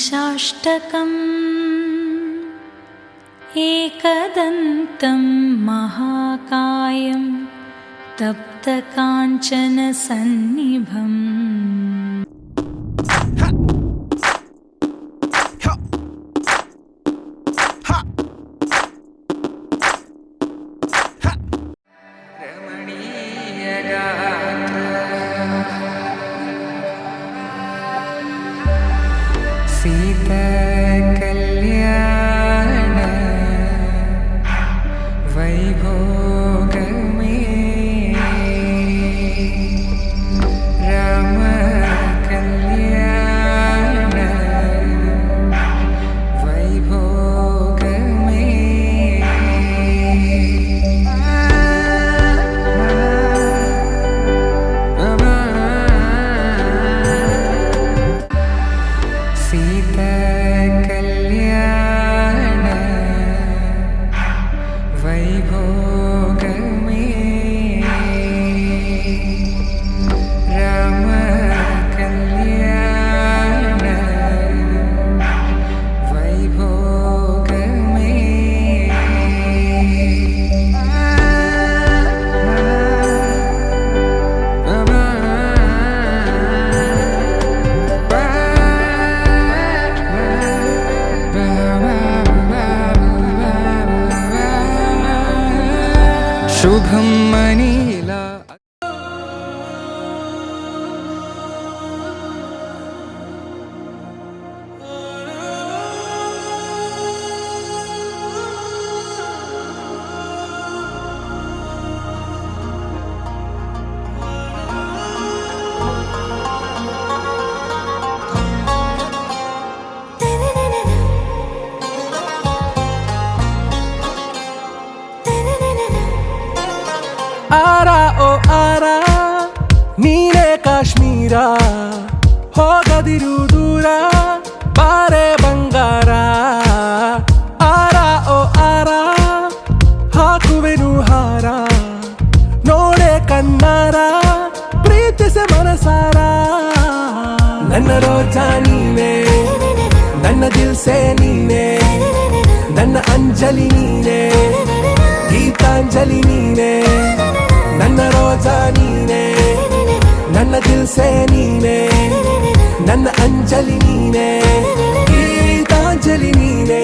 पञ्चाष्टकम् एकदन्तं महाकायं तप्तकाञ्चनसन्निभम् सीता कल्याण वैभोग में राम कल्याण वैभोग में सीता कल्याण वैभोग में राम कल्याण वैभोग शुभम मनीला आरा ओ आरा ನೀನೇ ಕಾಶ್ಮೀರ ಹೋಗದಿರು ದೂರ ಬಾರೆ ಬಂಗಾರ ಆರ ಓ ಆರ ಹಾಕುವೆನು ಹಾರ ನೋಡೆ ಕಣ್ಣಾರ ಪ್ರೀತಿಸೆ ಮನಸಾರ ನನ್ನ ರೋಜಾ ನೀನೆ ನನ್ನ ದಿಲ್ಸೆ ನೀನೆ ನನ್ನ ಅಂಜಲಿ ನೀನೆ ಗೀತಾಂಜಲಿ ನೀನೆ ನನ್ನ ರೋಜಾ ನೀನೆ ನನ್ನ ದಿಲ್ಸೆ ನೀನೆ ನನ್ನ ಅಂಜಲಿ ನೀನೆ ಗೀತಾಂಜಲಿ ನೀನೆ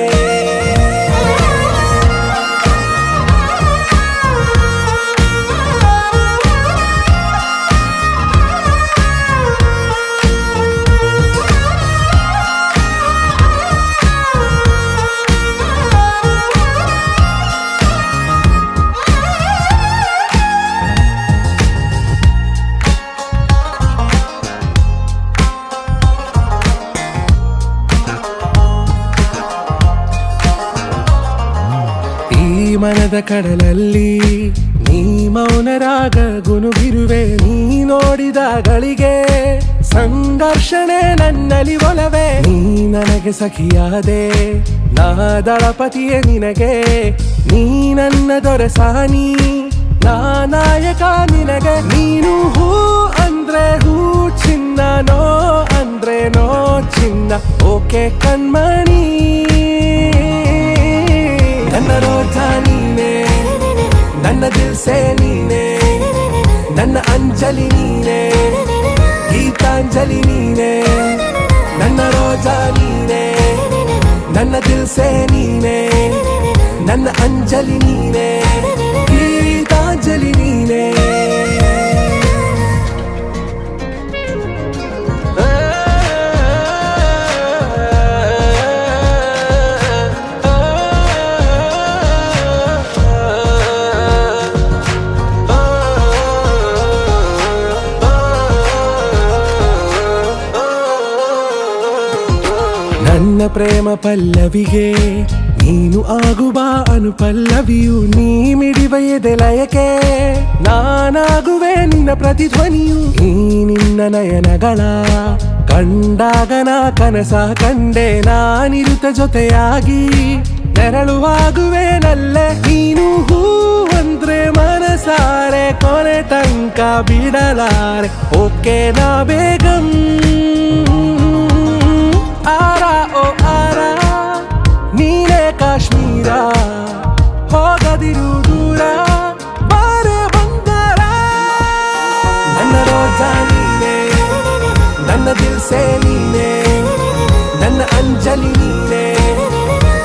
ಮನದ ಕಡಲಲ್ಲಿ ನೀ ಮೌನರಾಗ ಗುನುಗಿರುವೆ ನೀ ನೋಡಿದಗಳಿಗೆ ಸಂಘರ್ಷಣೆ ನನ್ನಲ್ಲಿ ಒಲವೇ ನೀ ನನಗೆ ಸಖಿಯಾದೆ ನಾ ದಳಪತಿಯೇ ನಿನಗೆ ನೀ ನನ್ನ ದೊರೆಸಾನಿ ನಾ ನಾಯಕ ನಿನಗೆ ನೀನು ಹೂ ಅಂದ್ರೆ ಹೂ ಚಿನ್ನ ನೋ ಅಂದ್ರೆ ನೋ ಚಿನ್ನ ಓಕೆ ಕಣ್ಮಣಿ ನನ್ನ ರೋಜಾ ನೀನೆ ನನ್ನ ದಿಲ್ಸೆ ನೀನೆ ನನ್ನ ಅಂಜಲಿ ನೀನೆ ಗೀತಾಂಜಲಿ ನೀನೆ ನನ್ನ ರೋಜಾ ನೀನೆ ನನ್ನ ದಿಲ್ಸೆ ನೀನೆ ನನ್ನ ಅಂಜಲಿ ನೀನೆ ಗೀತಾಂಜಲಿ ನೀನೆ ನನ್ನ ಪ್ರೇಮ ಪಲ್ಲವಿಗೆ ನೀನು ಆಗುವ ಅನುಪಲ್ಲವಿಯು ನೀ ಮಿಡಿವ ಎದೆಲಯಕ್ಕೆ ನಾನಾಗುವೆ ನಿನ್ನ ಪ್ರತಿಧ್ವನಿಯು ನೀ ನಿನ್ನ ನಯನಗಳ ಕಂಡಾಗ ನಾ ಕನಸ ಕಂಡೆ ನಾನಿರುತ್ತ ಜೊತೆಯಾಗಿ ನೆರಳುವಾಗುವೆನಲ್ಲೇ ನೀನು ಹೂ ಅಂದ್ರೆ ಮನಸಾರೆ ಕೊನೆ ತನಕ ಬಿಡಲಾರೆ ಓಕೆ ನಾ ಬೇಗಂ ಆರ ದಿಲ್ಸೆ ನೀನೆ, ನನ್ನ ಅಂಜಲಿ ನೀನೆ,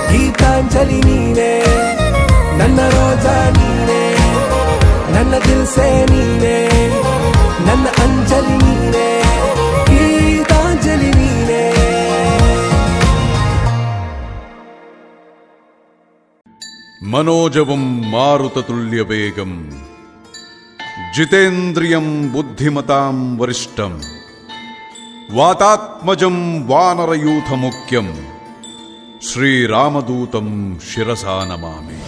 ಗೀತಾಂಜಲಿ ನೀನೆ, ನನ್ನ ರೋಜಾ ನೀನೆ, ನನ್ನ ದಿಲ್ಸೆ ನೀನೆ, ನನ್ನ ಅಂಜಲಿ ನೀನೆ, ಗೀತಾಂಜಲಿ ನೀನೆ. മനോജവം മാരുതതുല്യവേഗം ജിതേന്ദ്രിയം ബുദ്ധിമതാം വരിഷ്ഠം വാതാത്മജം വാനരയൂഥമുഖ്യം ശ്രീരാമദൂതം ശിരസാ നമാമി.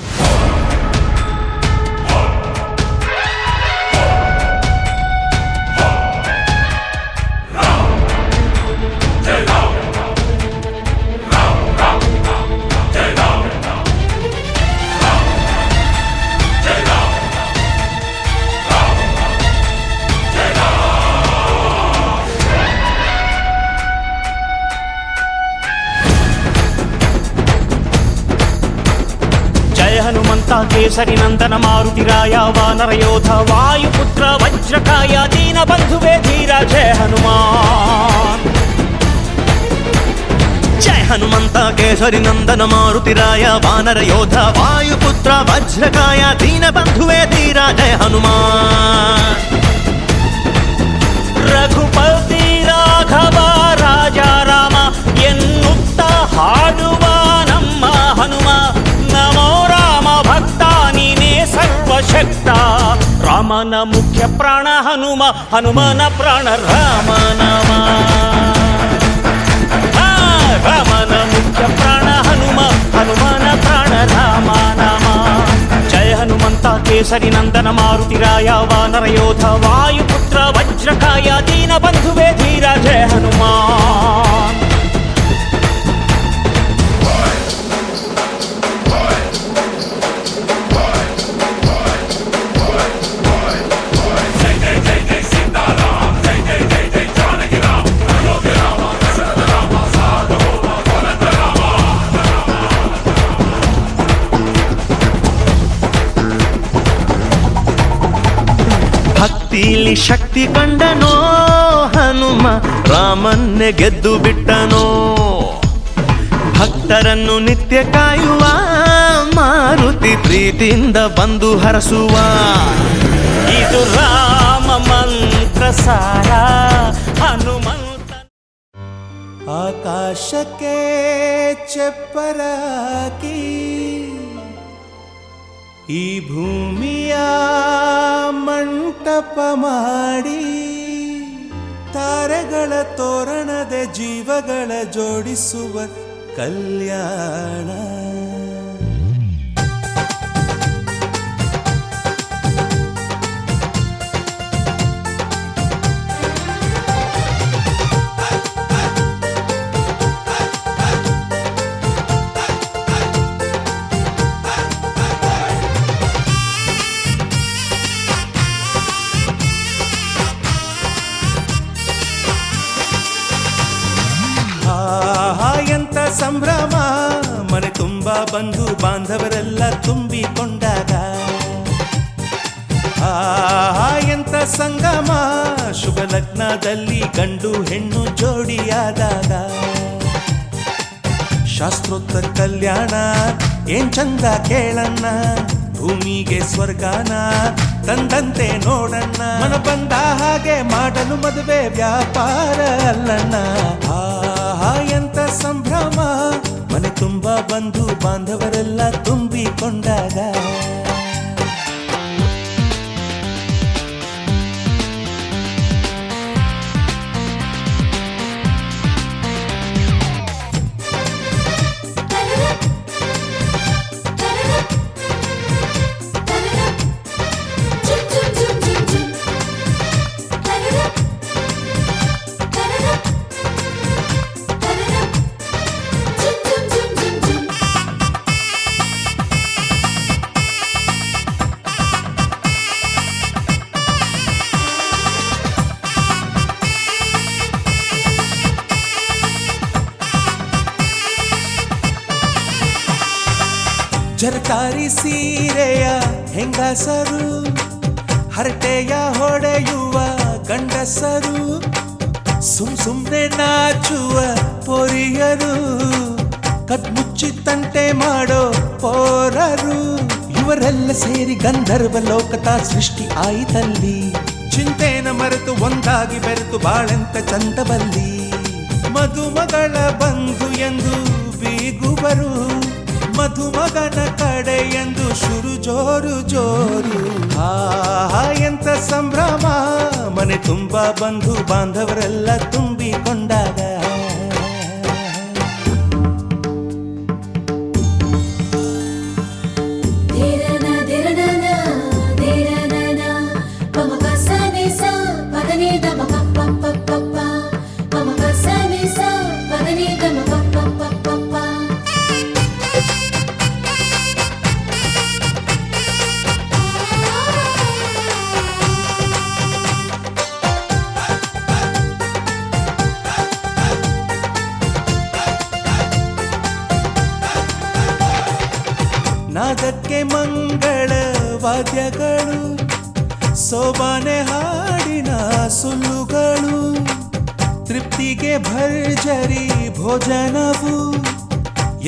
ಕೇಸರಿ ನಂದನ ಮಾರುತಿರಾಯ ವಾನರ ಯೋಧ ವಾಯುಪುತ್ರ ವಜ್ರಕಾಯ ದೀನ ಬಂಧುವೇ ಧೀರ ಜಯ ಹನುಮಾನ್. ಜಯ ಹನುಮಂತ ಕೇಸರಿ ನಂದನ ಮಾರುತಿರಾಯ ವಾನರ ಯೋಧ ವಾಯುಪುತ್ರ ವಜ್ರಕಾಯ ದೀನ ಬಂಧುವೇ ಧೀರ ಜಯ ಹನುಮಾನ್. ರಘುಪತಿ ರಾಘವ ರಾಜ ರಾಮ ಎನ್ನುತ್ತ ಹಾಡುವ ನಮ್ಮ ಹನುಮ, ನಮೋ ರಾಮ ಭಕ್ತ ನೀನೇ ಸರ್ವಶಕ್ತ. ರಾಮನ ಮುಖ್ಯ ಪ್ರಾಣ ಹನುಮ, ಹನುಮನ ಪ್ರಾಣ ರಾಮ ನಾಮ. ರಾಮನ ಮುಖ್ಯ ಪ್ರಾಣ ಹನುಮ, ಹನುಮನ ಪ್ರಾಣ ರಾಮ ನಾಮ. ಜಯ ಹನುಮಂತ ಕೇಸರಿ ನಂದನ ಮಾರುತಿರಾಯ ವಾನರ ಯೋಧ ವಾಯುಪುತ್ರ ವಜ್ರಕಾಯ ದೀನ ಬಂಧುವೇ ಧೀರ ಜಯ ಹನುಮಾನ್. ಭಕ್ತಿಲಿ ಶಕ್ತಿ ಕಂಡನೋ ಹನುಮ, ರಾಮನ್ನೇ ಗೆದ್ದು ಬಿಟ್ಟನೋ. ಭಕ್ತರನ್ನು ನಿತ್ಯ ಕಾಯುವ ಮಾರುತಿ ಪ್ರೀತಿಯಿಂದ ಬಂದು ಹರಸುವ. ಇದು ರಾಮ ಮಂತ್ರ ಸಾರ ಹನುಮಂತ. ಆಕಾಶಕ್ಕೆ ಚಪ್ಪರಾಕಿ ಈ ಭೂಮಿಯ ಮಂಟಪ ಮಾಡಿ, ತಾರೆಗಳ ತೋರಣದ ಜೀವಗಳ ಜೋಡಿಸುವ ಕಲ್ಯಾಣ. ಎಂತ ಸಂಭ್ರಮ, ಮನೆ ತುಂಬ ಬಂಧು ಬಾಂಧವರೆಲ್ಲ ತುಂಬಿಕೊಂಡಾಗ. ಎಂತ ಸಂಗಮ, ಶುಭ ಲಗ್ನದಲ್ಲಿ ಗಂಡು ಹೆಣ್ಣು ಜೋಡಿಯಾದಾಗ. ಶಾಸ್ತ್ರೋತ್ತರ ಕಲ್ಯಾಣ ಏನ್ ಚಂದ ಕೇಳಣ್ಣ, ಭೂಮಿಗೆ ಸ್ವರ್ಗಾನ ತಂದಂತೆ ನೋಡಣ್ಣ. ಮನ ಬಂದ ಹಾಗೆ ಮಾಡಲು ಮದುವೆ ವ್ಯಾಪಾರ ಅಲ್ಲಣ್ಣ. ಎಂತ ಸಂಭ್ರಮ, ಮನೆ ತುಂಬ ಬಂಧು ಬಾಂಧವರೆಲ್ಲ ತುಂಬಿಕೊಂಡಾಗ. ಜರಕಾರಿ ಸೀರೆಯ ಹೆಂಗಸರು, ಹರಟೆಯ ಹೊಡೆಯುವ ಗಂಡಸರು, ಸುಮ್ನೆ ನಾಚುವ ಪೊರಿಯರು, ಕದ್ಮುಚ್ಚಿ ತಂಟೆ ಮಾಡೋ ಪೋರರು, ಇವರೆಲ್ಲ ಸೇರಿ ಗಂಧರ್ವ ಲೋಕದ ಸೃಷ್ಟಿ ಆಯಿತಲ್ಲಿ. ಚಿಂತೆನ ಮರೆತು ಒಂದಾಗಿ ಬೆರೆತು ಬಾಳೆಂತ ಚಂದವಲ್ಲಿ. ಮಧುಮಗಳ ಬಂಧು ಎಂದು ಬೀಗುವರು, ಮಧುಮಗನ ಕಡೆ ಎಂದು ಶುರು ಜೋರು ಜೋರು. ಎಂತ ಸಂಭ್ರಮ, ಮನೆ ತುಂಬ ಬಂಧು ಬಾಂಧವರೆಲ್ಲ ತುಂಬಿಕೊಂಡಾಗ. ನಾದಕ್ಕೆ ಮಂಗಳ ವಾದ್ಯಗಳು, ಸೋಬಾನೆ ಹಾಡಿನ ಸುಳ್ಳುಗಳು, ತೃಪ್ತಿಗೆ ಭರ್ಜರಿ ಭೋಜನವು,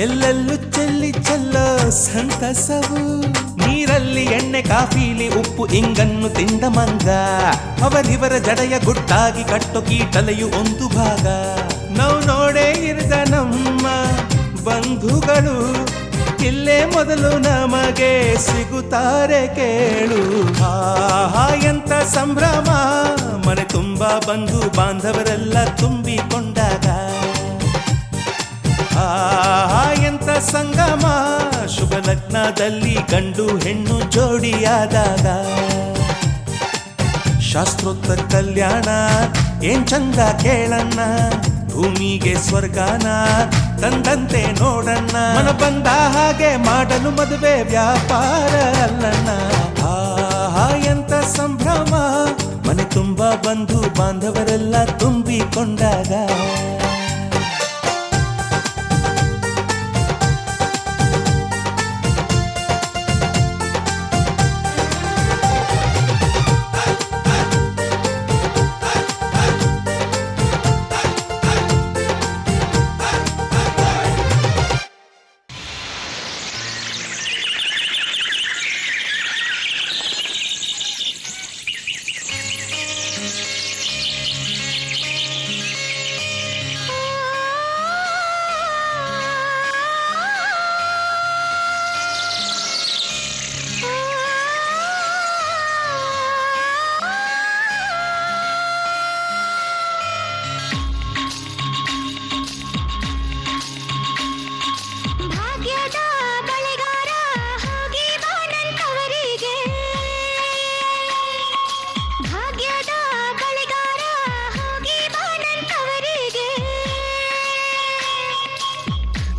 ಎಲ್ಲೆಲ್ಲೂ ಚೆಲ್ಲಿ ಚೆಲ್ಲೋ ಸಂತಸವು. ನೀರಲ್ಲಿ ಎಣ್ಣೆ ಕಾಫಿಲಿ ಉಪ್ಪು ಇಂಗನ್ನು ತಿಂದ ಮಂಗ, ಅವರಿವರ ಜಡೆಯ ಗುಟ್ಟಾಗಿ ಕಟ್ಟೋ ಕೀಟಲೆಯು ಒಂದು ಭಾಗ. ನಾವು ನೋಡೇ ಇರದ ನಮ್ಮ ಬಂಧುಗಳು ಇಲ್ಲೇ ಮೊದಲು ನಮಗೆ ಸಿಗುತ್ತಾರೆ ಕೇಳು. ಎಂತ ಸಂಭ್ರಮ, ಮನೆ ತುಂಬ ಬಂಧು ಬಾಂಧವರೆಲ್ಲ ತುಂಬಿಕೊಂಡಾಗ. ಎಂತ ಸಂಗಮ, ಶುಭ ಲಗ್ನದಲ್ಲಿ ಗಂಡು ಹೆಣ್ಣು ಜೋಡಿಯಾದಾಗ. ಶಾಸ್ತ್ರೋತ್ತರ ಕಲ್ಯಾಣ ಏನ್ ಚಂದ ಕೇಳಣ್ಣ, ಭೂಮಿಗೆ ಸ್ವರ್ಗಾನ ತಂದಂತೆ ನೋಡಣ್ಣ. ಮನ ಬಂದ ಹಾಗೆ ಮಾಡಲು ಮದುವೆ ವ್ಯಾಪಾರ ಅಲ್ಲಣ್ಣ. ಎಂತ ಸಂಭ್ರಮ, ಮನೆ ತುಂಬ ಬಂಧು ಬಾಂಧವರೆಲ್ಲ ತುಂಬಿಕೊಂಡಾಗ.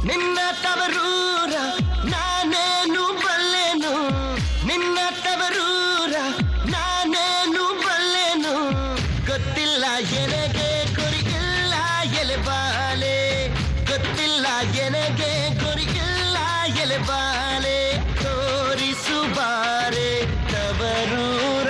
ನಿನ್ನ ತವರೂರ ನಾನೇನು ಬಲ್ಲೆನು, ನಿನ್ನ ತವರೂರ ನಾನೇನು ಬಲ್ಲೆನು, ಗೊತ್ತಿಲ್ಲ ಎನಗೆ ಗುರಿಗಿಲ್ಲ ಎಲೆಬಾಲೆ, ಗೊತ್ತಿಲ್ಲ ಎನಗೆ ಗುರಿಗಿಲ್ಲ ಎಲೆಬಾಲೆ, ತೋರಿಸುಬಾರೆ ತವರೂರ.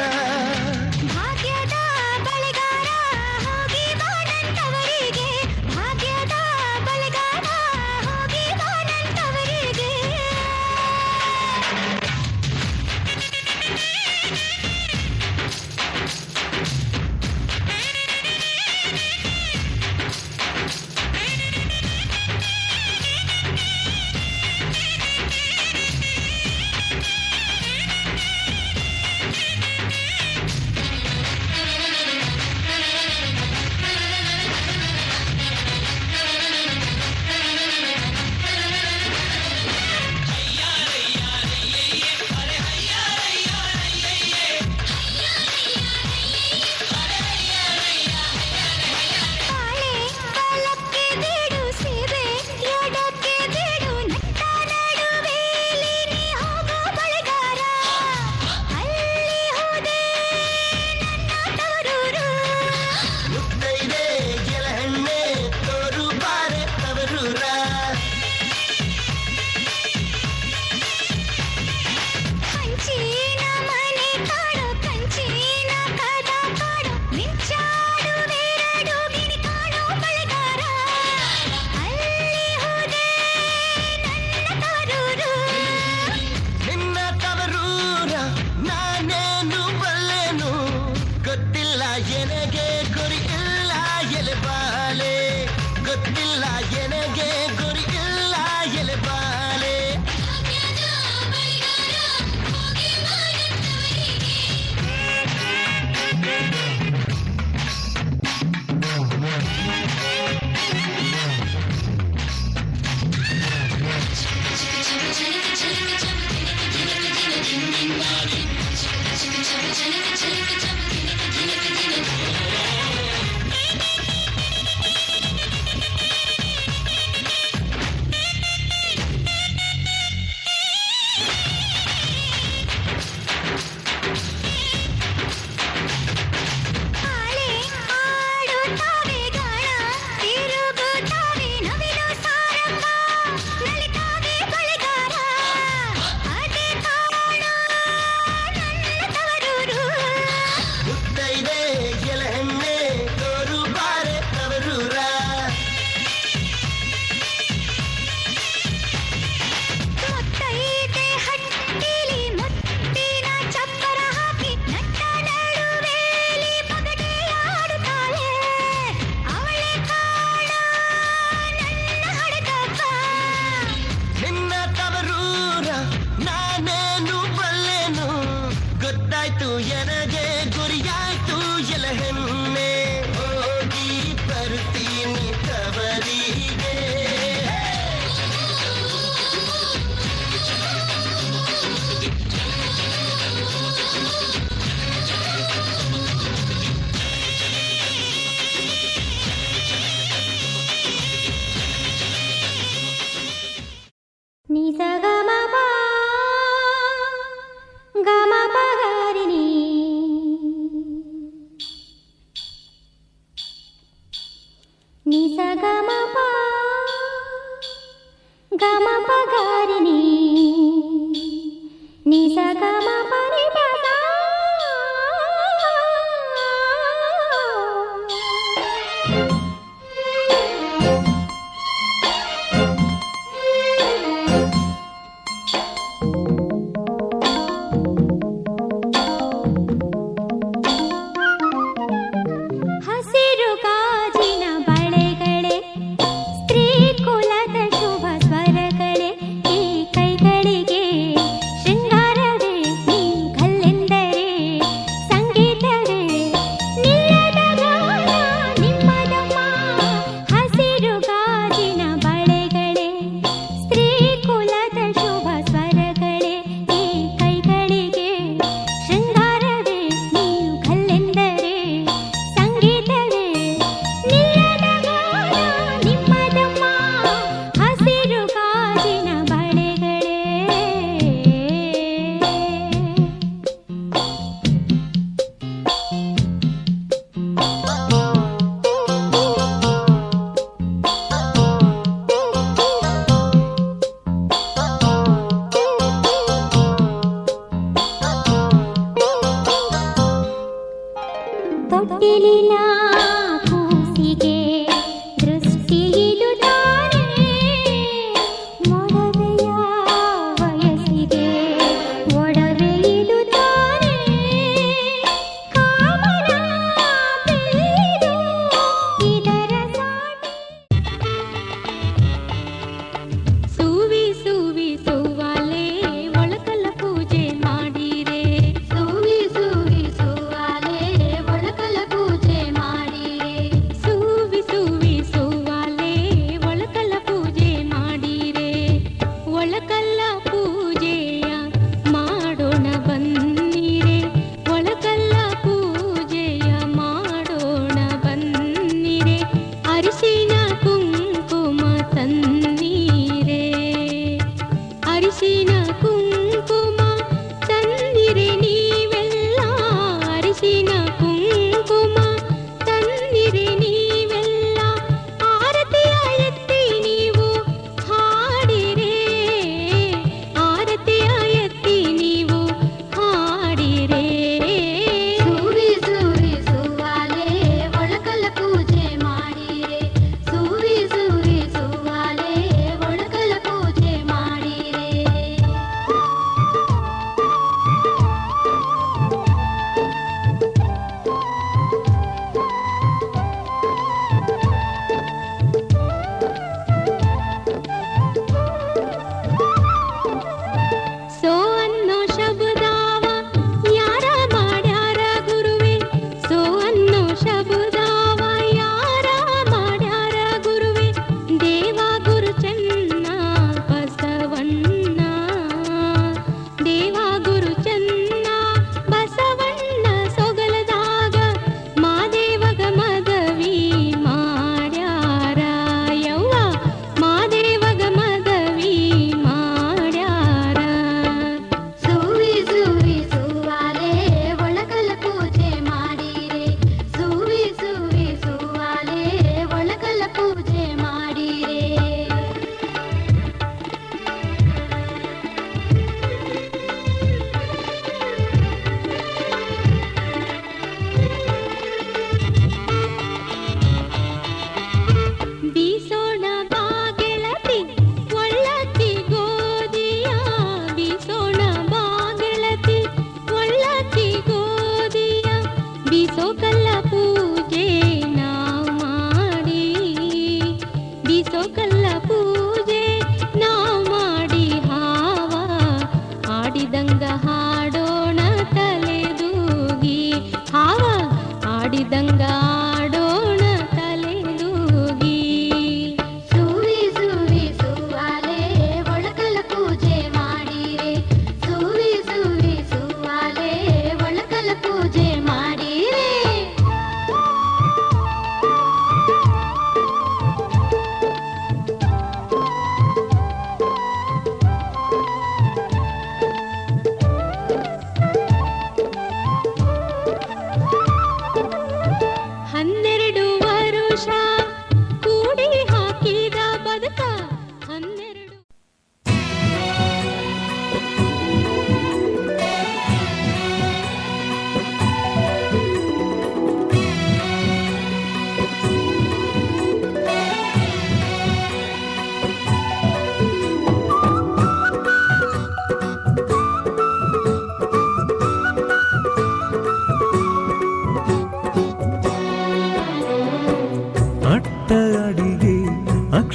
ಸುವಿ ಸುವಿ ಸುವಾಲೆ ಒಳಕಲ ಪೂಜೆ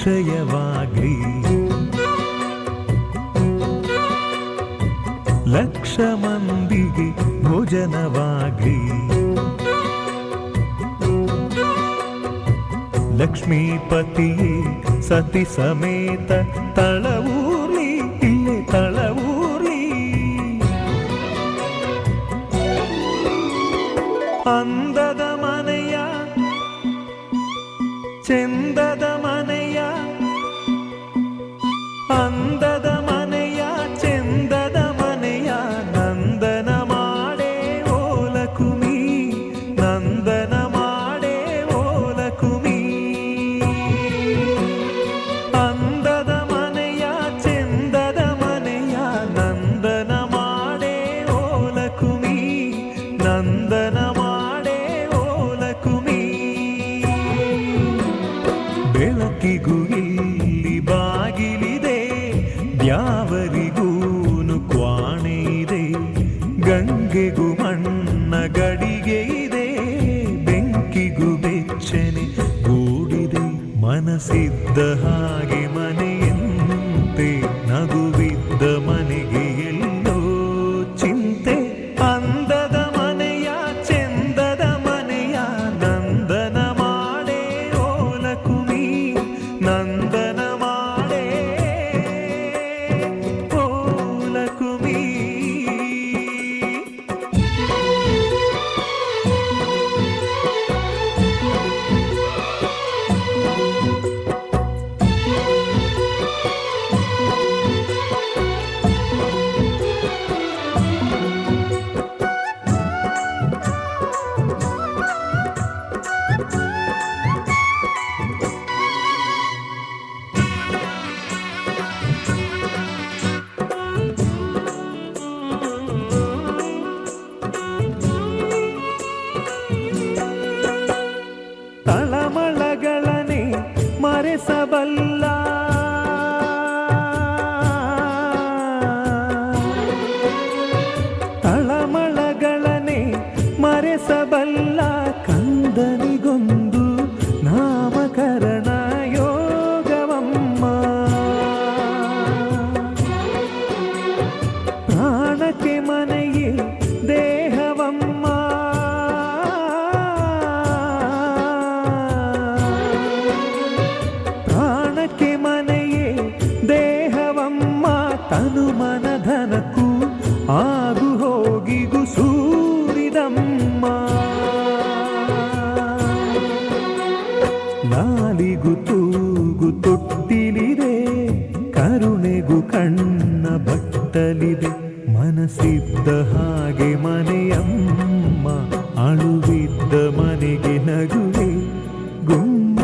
ಅಕ್ಷಯವಾಗ್ಲಿ ಲಕ್ಷ ಮಂದಿಗೆ ಭೋಜನವಾಗ್ಲಿ ಲಕ್ಷ್ಮೀಪತಿಯೇ ಸತಿ ಸಮೇತ ತಳವೂರ್ಲಿ ಇಲ್ಲೇ ತಳವೂರ್ಲಿ ಅಂದದ ಮನೆಯ ಚೆಂದದ ಮನೆಯ ಅಂದದ ಮನೆಯ ಚೆಂದದ ಮನೆಯ ನಂದನ ಮಾಡೇ ಓಲಕುಮಿ ನಂದನ ಮಾಡೇ ಓಲಕುಮಿ ಅಂದದ ಮನೆಯ ಚೆಂದದ ಮನೆಯ ನಂದನ ಮಾಡೇ ಓಲಕುಮಿ ನಂದನ ಮಾಡೇ ಓಲಕುಮಿ ಬೆಳಕಿಗೂ ಇಲ್ಲಿ ಬಾಗಿಲಿದೆ ದ್ಯಾವರಿಗೂನು ಕ್ವಾಣೆ ಇದೆ ಗಂಗೆಗೂ ಮಣ್ಣ ಗಡಿಗೆ ಇದೆ ಬೆಂಕಿಗೂ ಬೆಚ್ಚನೆ ಗೂಡಿದೆ ಮನಸ್ಸಿದ್ದ ಹಾಗೆ ಮನೆಯಂತೆ ನಗುವಿದ್ದ ಮನೆಗೆ ಎಲ್ಲೋ ಚಿಂತೆ ಅಂದದ ಮನೆಯ ಚೆಂದದ ಮನೆಯ ನಂದನ ಮಾಡೇ ಓಲಕುಮಿ ನಂದನ ಮಾಡೇ ಓಲಕುಮಿ ತಳಮಳಗಳನೆ ಮರೆಸಬಲ್ಲ ತಳಮಳಗಳನೆ ಮರೆಸಬಲ್ಲ ಕಂದನಿಗೊಂದು ನಾಮಕರಣ ಯೋಗವಮ್ಮ ಪ್ರಾಣಕ್ಕೆ ಮನೆಯೇ ದೇಹವಮ್ಮ ಪ್ರಾಣಕ್ಕೆ ಮನೆಯೇ ದೇಹವಮ್ಮ ತನು ಮನಧನಕ್ಕೂ ಆಗು ಹೋಗಿಗು ಸೂರಿದಮ್ಮ ನಾಲಿಗು ತೂಗು ತೊಟ್ಟಿಲಿದೆ ಕರುಣೆಗೂ ಕಣ್ಣ ಬಟ್ಟಲಿದೆ ಮನಸ್ಸಿದ್ದ ಹಾಗೆ ಮನೆಯಮ್ಮ ಅಳುವಿದ್ದ ಮನೆಗೆ ನಗುವೆ ಗುಮ್ಮ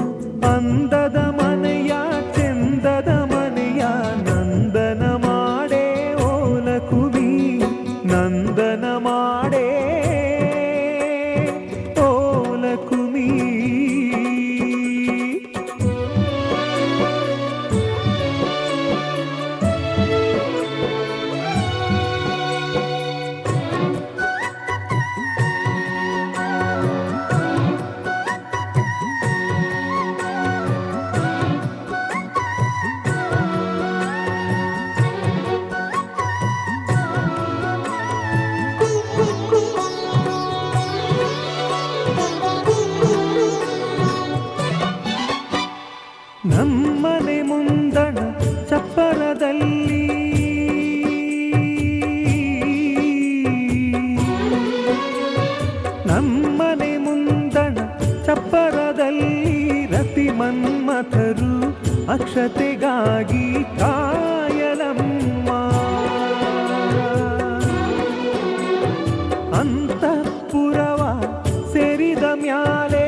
ಅಂದದ ಮನೆಯ ಚೆಂದದ ಮನೆಯ ನಂದನ ಮಾಡೇ ಓಲಕುಮಿ ನಂದನ ಮಾಡೇ ಓಲಕುಮಿ ನಮ್ಮನೆ ಮುಂದಣ ಚಪ್ಪರದಲ್ಲಿ ನಮ್ಮನೆ ಮುಂದಣ ಚಪ್ಪರದಲ್ಲಿ ರತಿ ಮನ್ಮಥರು ಅಕ್ಷತೆಗಾಗಿ ಕಾಯಲಮ್ಮ ಅಂತಃಪುರವ ಸೇರಿದ ಮ್ಯಾಲೆ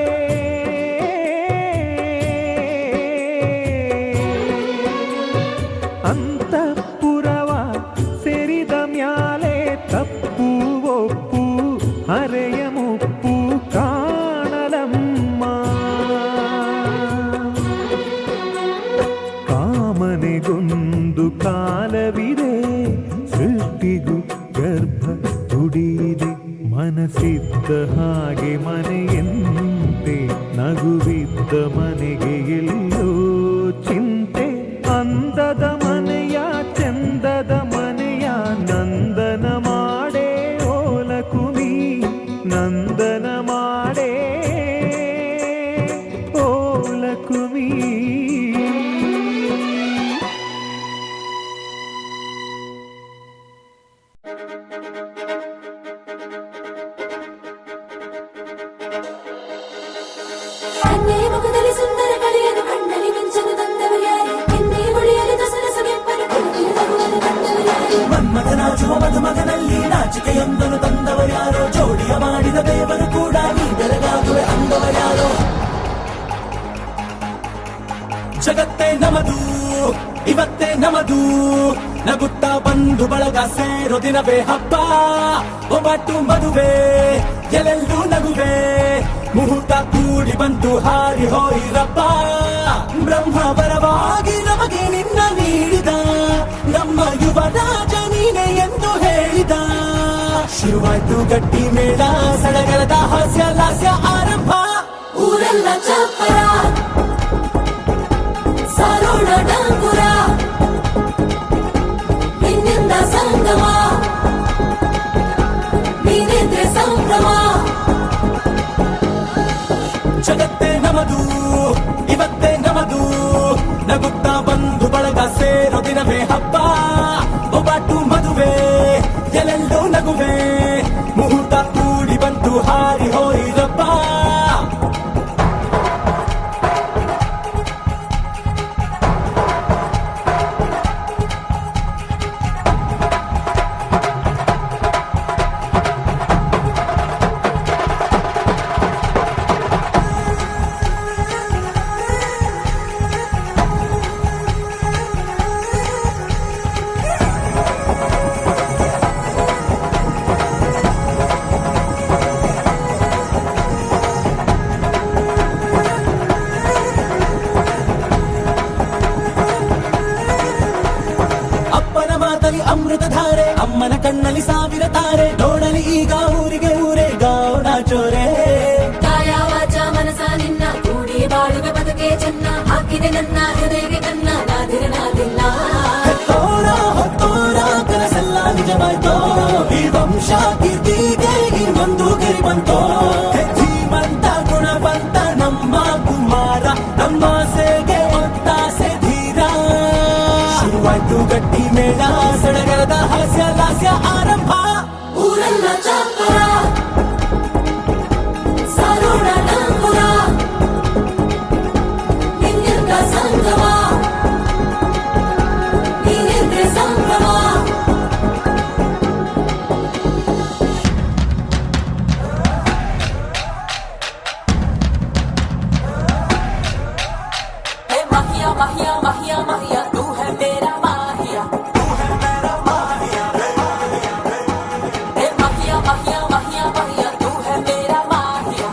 ಅಂತಃಪುರವ ಸೇರಿದ ಮ್ಯಾಲೆ ತಪ್ಪು ಒಪ್ಪು ಹರೆಯ ಮುಪ್ಪು ಕಾಣಲಮ್ಮ ಕಾಮನೆಗೊಂದು ಕಾಲವಿದೆ ಸೃಷ್ಟಿಗೂ ಗರ್ಭ ತುಡಿದೆ ಮನಸ್ಸಿದ್ದ ಹಾಗೆ ಮನೆಯಂತೆ ನಗುವಿದ್ದ ಮನೆಗೆ ಎಲ್ಲೋ ಚಿಂತೆ ಅಂದದ ಮನೆಯ ಚಂದದ ಮನೆಯ ನಂದನ ಮಾಡೇ ಓಲಕುಮಿ ನಂದನ ಮಾಡೇ ಓಲಕುಮಿ. ಕಣ್ಣೇ ಮುಖದಲ್ಲಿ ಸುಂದರ ಕಳೆಯನ್ನು ಕಣ್ಣಲ್ಲಿ ಮಿಂಚಲು ತಂದವರ್ಯಾರು ಎನ್ನೇ ಹೊಳೆಯಲು ದಸರ ಸೊಗೆಪ್ಪನು ಕುಣಿಯಲು ತಗುವನ್ನು ತಂದವರ್ಯಾರು ಮನ್ಮಥನಾಚುವ ಮಧುಮಗನಲ್ಲಿ ನಾಚಿಕೆಯೊಂದನ್ನು ತಂದವರ್ಯಾರೋ ಜೋಡಿಯ ಮಾಡಿದ ದೇವರು ಕೂಡ ನೀ ಬೆರಗಾಗುವೆ ಅಂದವರ್ಯಾರೋ. ಜಗತ್ತೇ ನಮದು ಇವತ್ತೇ ನಮದು ನಗುತ್ತಾ ಬಂದು ಬಳಗ ಸೇರೋ ದಿನವೇ ಹಬ್ಬ ಒಬ್ಬಟ್ಟು ಮದುವೆ ಎಲ್ಲೆಲ್ಲೂ ನಗುವೆ ಮುಹೂರ್ತ ಕೂಡಿ ಬಂತು ಹಾರಿ ಹೋಯಿರಪ್ಪ. ಬ್ರಹ್ಮ ವರವಾಗಿ ನಮಗೆ ನಿನ್ನ ನೀಡಿದ ನಮ್ಮ ಯುವ ರಾಜ ನೀನೆ ಎಂದು ಹೇಳಿದ. ಶುರುವಾಯ್ತು ಗಟ್ಟಿ ಮೇಳ ಸಡಗರದ ಹಾಸ್ಯ ಲಾಸ್ಯ ಆರಂಭ. ಊರೆಲ್ಲ ಚಪ್ಪರ ಸಾರೋಣ ಡಂಗುರ ನಿನ್ನಿಂದ ಸಂಗಮ ನೀನೆಂದ್ರೆ ಸಂಭ್ರಮ. ಜಗತ್ತೇ ನಮದು ಇವತ್ತೇ ನಮದು ನಗುತ್ತಾ ಬಂದು ಬಳಗ ಸೇರೋ ದಿನವೇ ಹಬ್ಬ ಒಬ್ಬಟ್ಟು ಮದುವೆ ಎಲ್ಲೆಲ್ಲೂ ನಗುವೆ ಮುಹೂರ್ತ ಕೂಡಿ ಬಂತು ಹಾರಿ ಹೋಯಿರಪ್ಪ. ಅಮೃತಧಾರೆ ಅಮ್ಮನ ಕಣ್ಣಲ್ಲಿ ಸಾವಿರ ತಾರೆ ನೋಡಲಿ ಈಗ ಊರಿಗೆ ಊರೇ ಗಾವಣ ಚೋರೆ. ಕಾಯ ವಾಚ ಮನಸ ನಿನ್ನ ಕೂಡಿ ಬಾಳುವೆ ಬದುಕೆ ಚೆನ್ನ ಹಾಕಿದೆ ನನ್ನ ಹೃದಯಕ್ಕೆ ಕನ್ನ ನಾದಿರನಾದಿಲ್ಲ. ಹೆತ್ತೋರ ಹೊತ್ತೋರ ಕನಸೆಲ್ಲ ನಿಜವಾಯ್ತೋ ಈ ವಂಶ ಕೀರ್ತಿಗೆ ಇನ್ನೊಂದು ಗಿರಿ ಬಂತೋ. ಧೀಮಂತ ಗುಣವಂತ ನಮ್ಮ ಕುಮಾರ ನಮ್ಮ ಸೇಗೆ ಒತ್ತಾಸೆ ಧೀರ. ಶುರುವಾಯ್ತು ಗಟ್ಟಿ ಮೇಳ ಸಡಗರದ ಹಾಸ್ಯ ಲಾಸ್ಯ ಆರಂಭ. ಊರೆಲ್ಲ ಚಪ್ಪರ ಸಾರೋಣ ಡಂಗುರ ನಿನ್ನಿಂದ ಸಂಗಮ ನೀನೆಂದ್ರೆ ಸಂಭ್ರಮ. माहिया माहिया माहिया माहिया तू है मेरा माहिया तू है मेरा माहिया माहिया माहिया माहिया माहिया तू है मेरा माहिया.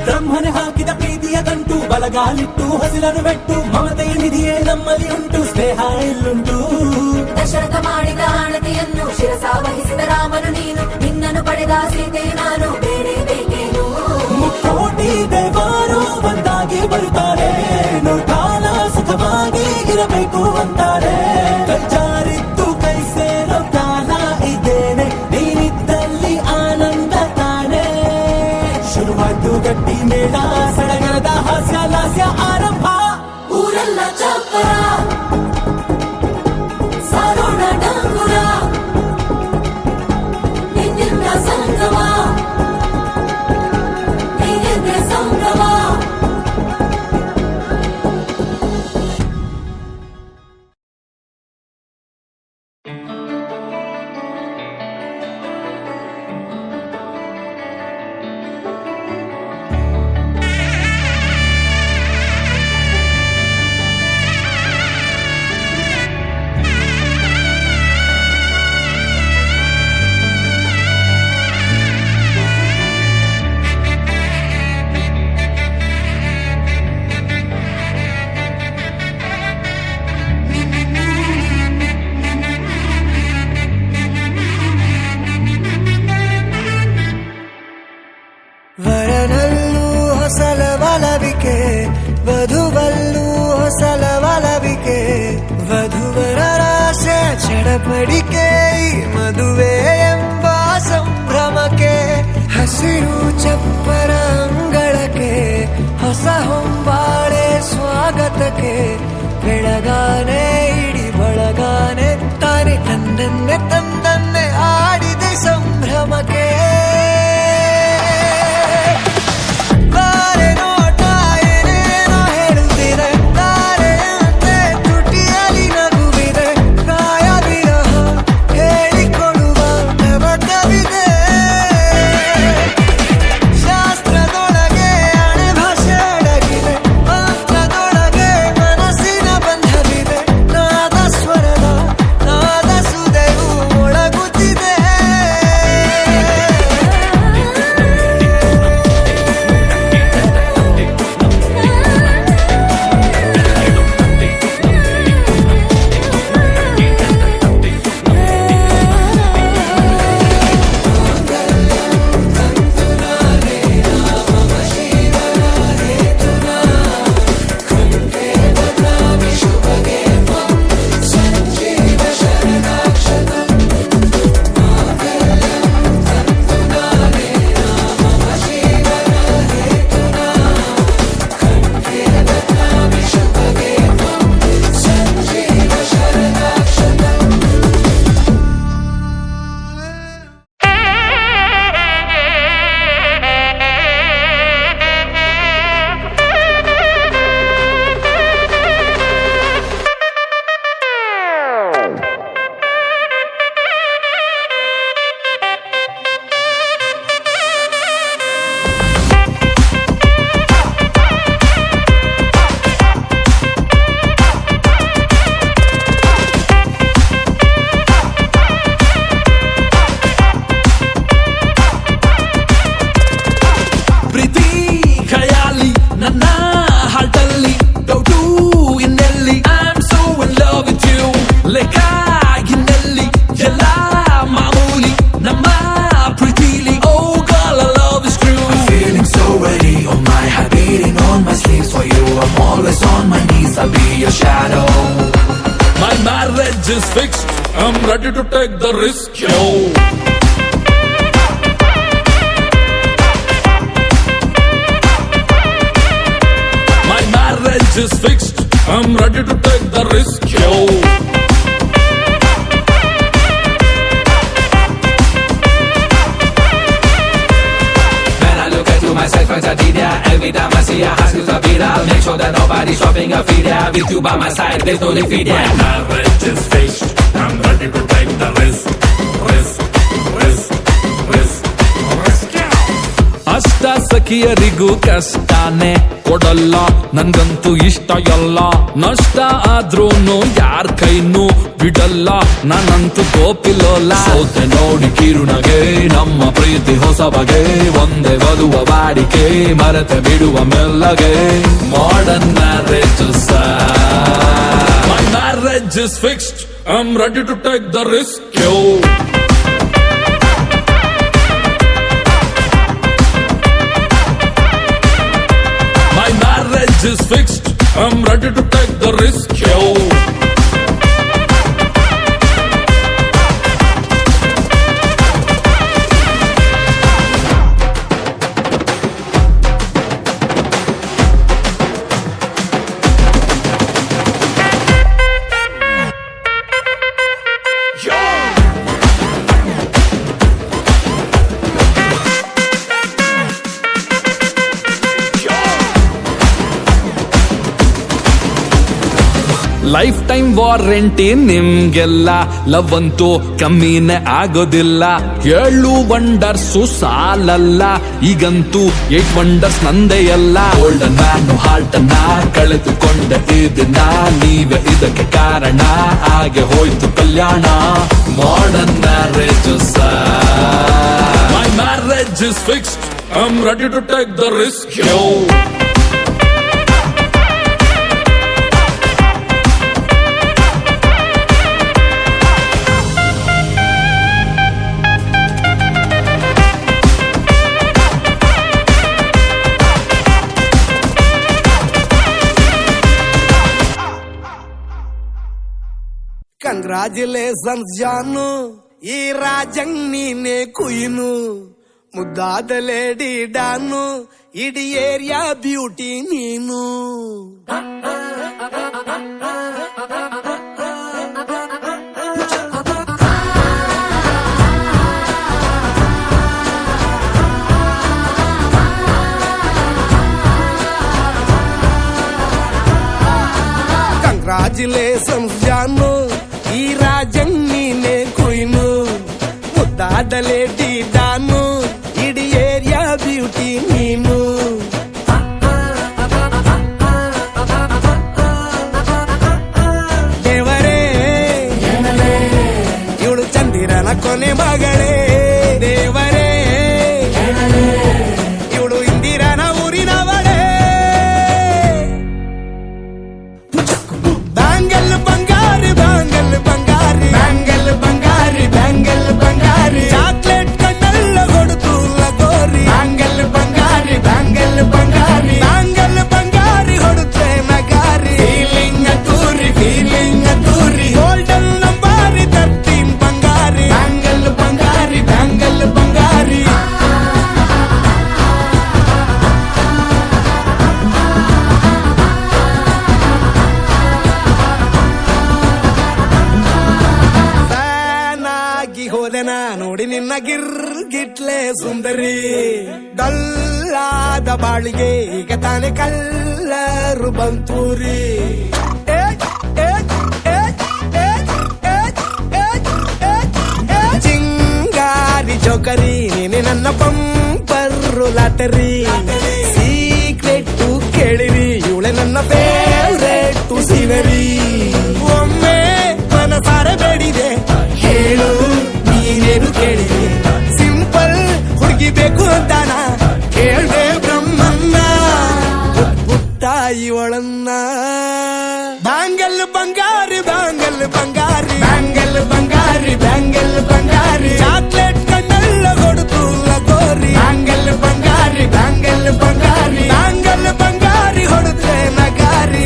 ಬ್ರಹ್ಮನೆ ಹಾಕಿದ ಪ್ರೀತಿಯ ಗಂಟು ಬಲಗಾಲಿಟ್ಟು ಹಸಿರನ್ನು ಬೆಟ್ಟು ಮಮತೆಯ ನಿಧಿಯೇ ನಮ್ಮಲ್ಲಿ ಉಂಟು ಸ್ನೇಹ ಇಲ್ಲುಂಟು. ದಶರಥ ಮಾಡಿದ ಆಣತಿಯನ್ನು ಶಿರಸ ವಹಿಸಿದ ರಾಮನು ನೀನು ನಿನ್ನನ್ನು ಪಡೆದ ಸೀತೆ ನಾನು ಬೇರೆ ಬೇಕೇನು. ಮುಕ್ಕೋಟಿ ದೇವರು ಒಂದಾಗಿ ಬರುತ್ತಾರೆ ಕಾಲ ಸುಖವಾಗಿ ಇರಬೇಕು ಅಂತಾರೆ. ಕೈ ಜಾರಿದ್ದು ಕೈ ಸೇರೋ ಕಾಲ ಇದೇನೆ ನೀನಿದ್ದಲ್ಲಿ ಆನಂದ ತಾನೆ. ಶುರುವಾಯ್ತು ಗಟ್ಟಿ ಮೇಳ ಸಡಗರದ ಹಾಸ್ಯ ಲಾಸ್ಯ ಆರಂಭ. ಊರೆಲ್ಲ ಚಪ್ಪರ ಸಾರೋಣ ಡಂಗುರ ವಧುವಲ್ಲೂ ಹೊಸಲವಲವಿಕೆ ವಧುವರ ರಾಶೆ ಚಡಪಡಿಕೆ ಈ ಮದುವೆ ಎಂಬ ಸಂಭ್ರಮಕ್ಕೆ ಹಸಿರು ಚಪ್ಪರ ಅಂಗಳಕ್ಕೆ ಹೊಸ ಹೊಂಬಾಳೆ ಸ್ವಾಗತಕ್ಕೆ ಬೆಳಗಾನೆ ಇಡಿ ಬಳಗಾನೆ ತಾನೆ ತಂದನ್ನೆ ತಂದನ್ನೆ ಆಡಿದೆ ಸಂಭ್ರಮಕ್ಕೆ Is fixed, I'm ready to take the risk, yo. My marriage is fixed, I'm ready to take the risk, yo. When I look into myself as a leader, every time I see a house is a beat, I'll make sure that nobody's dropping a feed. With you by my side, there's no defeat. My marriage is fixed, I'm ready to take the risk, risk, risk, risk, risk. ಅಷ್ಟ ಸಖಿಯರಿಗೂ ಕಷ್ಟನೇ ಕೊಡಲ್ಲ ನನ್ಗಂತೂ ಇಷ್ಟ ಎಲ್ಲ ನಷ್ಟ ಆದ್ರೂನು ಯಾರ್ ಕೈನೂ ಬಿಡಲ್ಲ ನಾನಂತೂ ಗೋಪಿಲೋಲ್ಲ ಸೋತೆ ನೋಡಿ ಕಿರುನಗೆ ನಮ್ಮ ಪ್ರೀತಿ ಹೊಸ ಬಗೆ ಒಂದೇ ವಧುವ ಬಾಡಿಕೆ ಮರೆತೆ ಬಿಡುವ ಮೆಲ್ಲಗೆ modern marriage My marriage is fixed, I'm ready to take the risk, yo. My marriage is fixed, I'm ready to take the risk, yo. Life time warranty ನಿಮ್ಗೆಲ್ಲ ಲವ್ ಅಂತೂ ಕಮ್ಮಿನೇ ಆಗೋದಿಲ್ಲ 7 ವಂಡರ್ಸು ಸಾಲಲ್ಲ ಈಗಂತೂ 8 ವಂಡರ್ಸ್ ನಂದೇ ಎಲ್ಲ ಗೋಲ್ಡನ್ ಮ್ಯಾನ್ ಹಾರ್ಟ್ ಅನ್ನ ಕಳೆದುಕೊಂಡ ಇದನ್ನ ನೀವೇ ಇದಕ್ಕೆ ಕಾರಣ ಹಾಗೆ ಹೋಯ್ತು ಕಲ್ಯಾಣ modern marriage My marriage is fixed, I'm ready to take the risk, yo. Congratulations ಜಾನು, ಈ ರಾಜಂಗ್ ನೀನೆ ಕುಯ್ನು, ಮುದ್ದಾದ ಲೇಡಿ ಡಾನು, ಇಡೀ ಏರಿಯಾ ಬ್ಯೂಟಿ ನೀನು. ಕಂಗ್ರಾಚುಲೇಷನ್ಸ್ ಜಾನು, ಈ ರಾಜಂಗ್ ನೀನೆ ಕುಯ್ನು, ಮುದ್ದಾದ ಲೇಡಿ ಡಾನು, ಇಡೀ ಏರಿಯಾ ಬ್ಯೂಟಿ ನೀನು. ದೇವರೇ ಇವಳು ಚಂದಿರನ ಕೊನೆ ಮಗಳೇ, ದೇವರೇ ಇವಳು ಇಂದಿರನ ಊರಿನವಳೇ. ಬ್ಯಾಂಗಲ್ ಬಂಗಾರಿ ಬ್ಯಾಂಗಲ್ ಬಂಗಾರಿ ಬ್ಯಾಂಗಲ್ ಬಂಗಾರಿ ಬ್ಯಾಂಗಲ್ ಬಂಗಾರಿ, ಚಾಕ್ಲೇಟ್ ಕಣ್ಣೆಲ್ಲ ಕೊಡುತ್ತು ಲಗೋರಿ. ಬ್ಯಾಂಗಲ್ ಬಂಗಾರಿ ಬ್ಯಾಂಗಲ್ ಬಂಗಾರಿ ಬ್ಯಾಂಗಲ್ ಬಂಗಾರಿ ಹೊಡುತ್ತೆ ನಗಾರಿ. ಫೀಲಿಂಗ್ ಅದ್ದೂರಿ ಗೋಲ್ಡನ್ ನಂಬಾರಿ 13 ಬಂಗಾರಿ. ಬ್ಯಾಂಗಲ್ ಬಂಗಾರಿ ಬ್ಯಾಂಗಲ್ ಬಂಗಾರಿ. ಫ್ಯಾನಾಗಿ ಹೋದೆನ ನೋಡಿ ನಿನ್ನ ಗಿರ್ಗಿಟ್ಲೆ ಸುಂದರಿ, ಡಲ್ಲಾದ ಬಾಳಿಗೆ ಈಗ ತಾನೆ ಕಲ್ಲರು ಬಂತೂರಿ. ಚಿಂಗಾರಿ ಜೋಕರಿ ನೀನೆ ನನ್ನ ಬಂಪರು ಲಾಟರಿ, ಸೀಕ್ರೆಟ್ ಕೇಳಿರಿ ಇವಳೆ ನನ್ನ ಫೇವ್ರೇಟ್ ಸೀನರಿ. ಒಮ್ಮೆ ಮನಸಾರೆ ಬೇಡಿದೆ ಹೇಳು ನೀನೇನು ಕೇಳಿದೆ, ಸಿಂಪಲ್ ಹುಡುಗಿ ಬೇಕು ಅಂತಾನ ಕೇಳ್ದೆ ಬ್ರಹ್ಮನ್ನ, ಪುಟ್ಟ ಇವಳನ್ನ. ಬ್ಯಾಂಗಲ್ ಬಂಗಾರಿ ಬ್ಯಾಂಗಲ್ ಬಂಗಾರಿ ಬ್ಯಾಂಗಲ್ ಬಂಗಾರಿ ಬ್ಯಾಂಗಲ್ ಬಂಗಾರಿ, ಚಾಕ್ಲೇಟ್ ಕಣ್ಣೆಲ್ಲ ಕೊಡುತ್ತು ಲಗೋರಿ. ಬ್ಯಾಂಗಲ್ ಬಂಗಾರಿ ಬ್ಯಾಂಗಲ್ ಬಂಗಾರಿ ಬ್ಯಾಂಗಲ್ ಬಂಗಾರಿ ಹೊಡುತ್ತೆ ನಗಾರಿ.